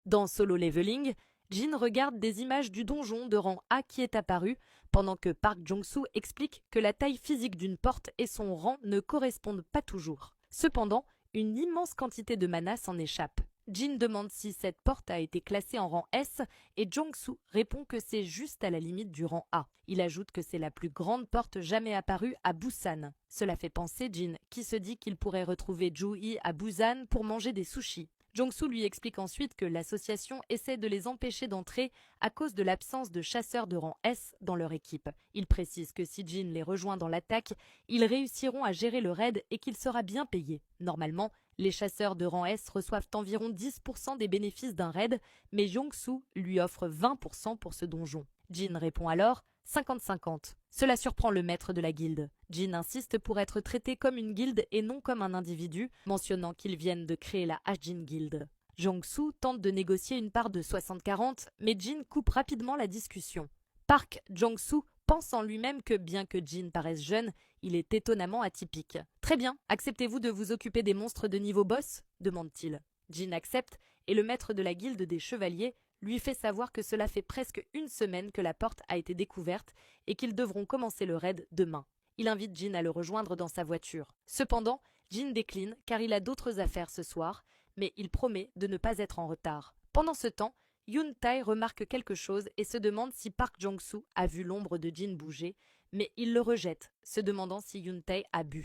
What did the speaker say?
Dans Solo Leveling, Jin regarde des images du donjon de rang A qui est apparu, pendant que Park Jong-soo explique que la taille physique d'une porte et son rang ne correspondent pas toujours. Cependant, une immense quantité de mana s'en échappe. Jin demande si cette porte a été classée en rang S et Jong-soo répond que c'est juste à la limite du rang A. Il ajoute que c'est la plus grande porte jamais apparue à Busan. Cela fait penser Jin, qui se dit qu'il pourrait retrouver Ju-hee à Busan pour manger des sushis. Jong-soo lui explique ensuite que l'association essaie de les empêcher d'entrer à cause de l'absence de chasseurs de rang S dans leur équipe. Il précise que si Jin les rejoint dans l'attaque, ils réussiront à gérer le raid et qu'il sera bien payé. Normalement, les chasseurs de rang S reçoivent environ 10% des bénéfices d'un raid, mais Jong-soo lui offre 20% pour ce donjon. Jin répond alors 50-50. Cela surprend le maître de la guilde. Jin insiste pour être traité comme une guilde et non comme un individu, mentionnant qu'ils viennent de créer la Hajin Guild. Jong-soo tente de négocier une part de 60-40, mais Jin coupe rapidement la discussion. Park Jong-soo pense en lui-même que bien que Jin paraisse jeune, il est étonnamment atypique. « Très bien, acceptez-vous de vous occuper des monstres de niveau boss ?» demande-t-il. Jin accepte et le maître de la guilde des chevaliers lui fait savoir que cela fait presque une semaine que la porte a été découverte et qu'ils devront commencer le raid demain. Il invite Jin à le rejoindre dans sa voiture. Cependant, Jin décline car il a d'autres affaires ce soir, mais il promet de ne pas être en retard. Pendant ce temps, Yoon-tae remarque quelque chose et se demande si Park Jong-soo a vu l'ombre de Jin bouger, mais il le rejette, se demandant si Yoon-tae a bu.